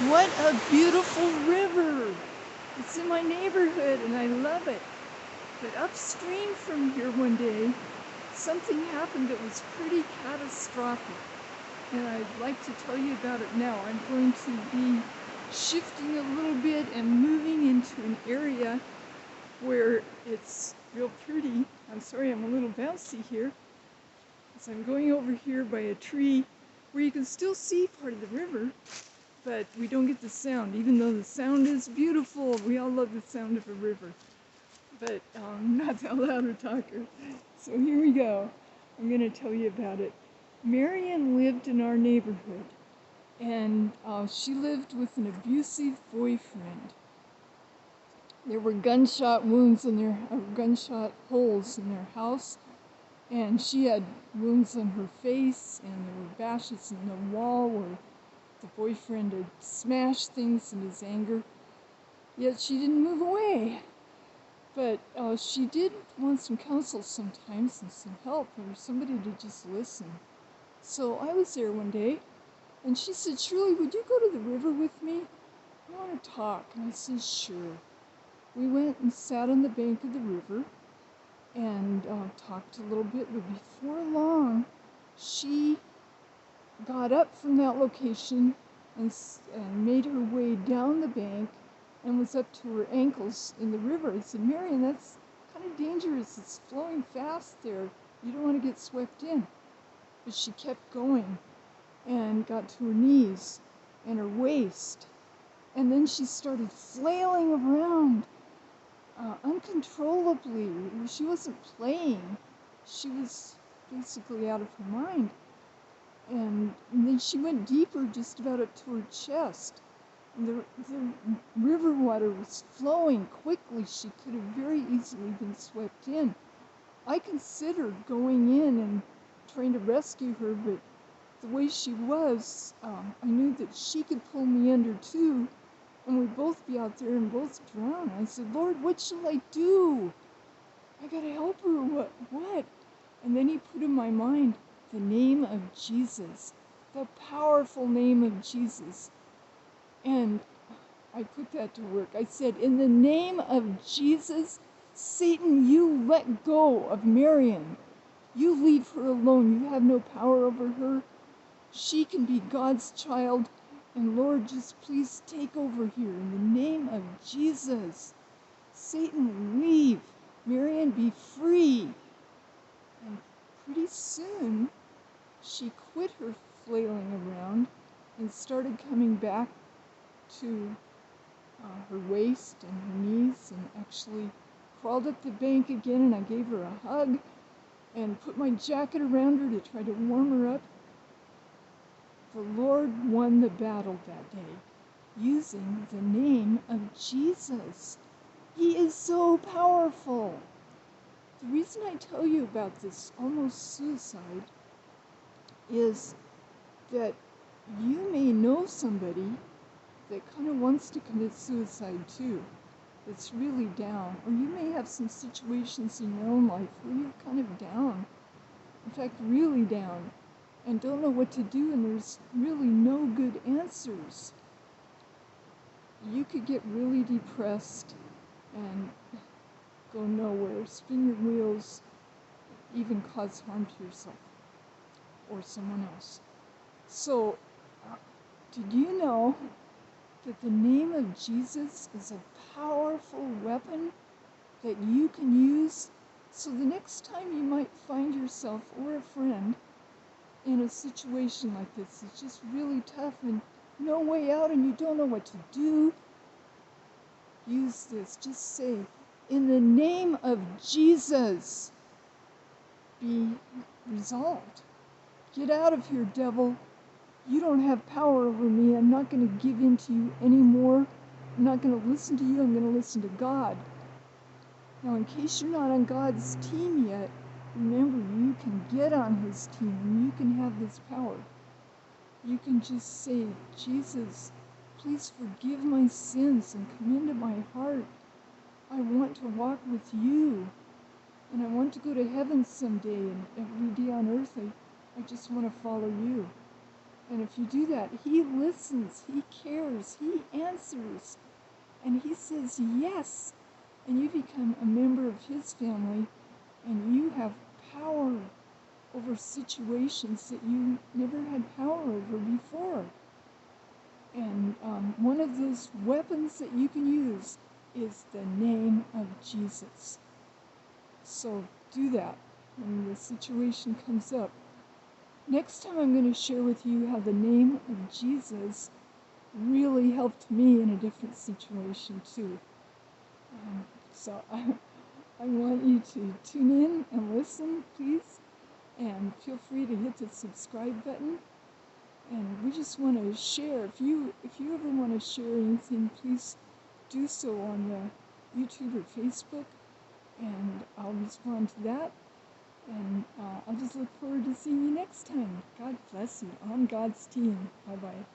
What a beautiful river! It's in my neighborhood and I love it. But upstream from here one day, something happened that was pretty catastrophic. And I'd like to tell you about it now. I'm going to be shifting a little bit and moving into an area where it's real pretty. I'm sorry I'm a little bouncy here. So I'm going over here by a tree where you can still see part of the river, but we don't get the sound, even though the sound is beautiful. We all love the sound of a river, but not that loud a talker. So here we go. I'm going to tell you about it. Marion lived in our neighborhood, and she lived with an abusive boyfriend. There were gunshot wounds in their, gunshot holes in their house, and she had wounds on her face, and there were bashes in the wall where the boyfriend had smashed things in his anger, yet she didn't move away. But she did want some counsel sometimes and some help or somebody to just listen. So I was there one day, and she said, "Shirley, would you go to the river with me? I want to talk." And I said, "Sure." We went and sat on the bank of the river and talked a little bit, but before long, she got up from that location and made her way down the bank and was up to her ankles in the river. I said, "Marion, that's kind of dangerous. It's flowing fast there. You don't want to get swept in." But she kept going and got to her knees and her waist. And then she started flailing around uncontrollably. She wasn't playing. She was basically out of her mind. And then she went deeper, just about up to her chest. The river water was flowing quickly. She could have very easily been swept in. I considered going in and trying to rescue her, but the way she was, I knew that she could pull me under too, and we'd both be out there and both drown. I said, "Lord, what shall I do? I gotta help her, what? And then he put in my mind the name of Jesus, the powerful name of Jesus. And I put that to work. I said, "In the name of Jesus, Satan, you let go of Marion. You leave her alone. You have no power over her. She can be God's child. And Lord, just please take over here in the name of Jesus. Satan, leave. Marion, be free." And pretty soon, she quit her flailing around and started coming back to her waist and her knees, and actually crawled up the bank again, and I gave her a hug and put my jacket around her to try to warm her up. The Lord won the battle that day using the name of Jesus. He is so powerful. The reason I tell you about this almost suicide is that you may know somebody that kind of wants to commit suicide too, that's really down. Or you may have some situations in your own life where you're kind of down, in fact really down, and don't know what to do, and there's really no good answers. You could get really depressed and go nowhere, spin your wheels, even cause harm to yourself or someone else. So, did you know that the name of Jesus is a powerful weapon that you can use? So the next time you might find yourself or a friend in a situation like this, it's just really tough and no way out and you don't know what to do, use this. Just say, "In the name of Jesus, be resolved. Get out of here, devil. You don't have power over me. I'm not going to give in to you anymore. I'm not going to listen to you. I'm going to listen to God." Now, in case you're not on God's team yet, remember, you can get on his team and you can have this power. You can just say, "Jesus, please forgive my sins and come into my heart. I want to walk with you, and I want to go to heaven someday, and every day on earth I just want to follow you." And if you do that, He listens, He cares, He answers, and He says yes. And you become a member of His family, and you have power over situations that you never had power over before. And one of those weapons that you can use is the name of Jesus. So do that when the situation comes up. Next time I'm going to share with you how the name of Jesus really helped me in a different situation too. So I want you to tune in and listen, please. And feel free to hit the subscribe button. And we just want to share. If you ever want to share anything, please do so on the YouTube or Facebook, and I'll respond to that. And I'll just look forward to seeing you next time. God bless you. On God's team. Bye-bye.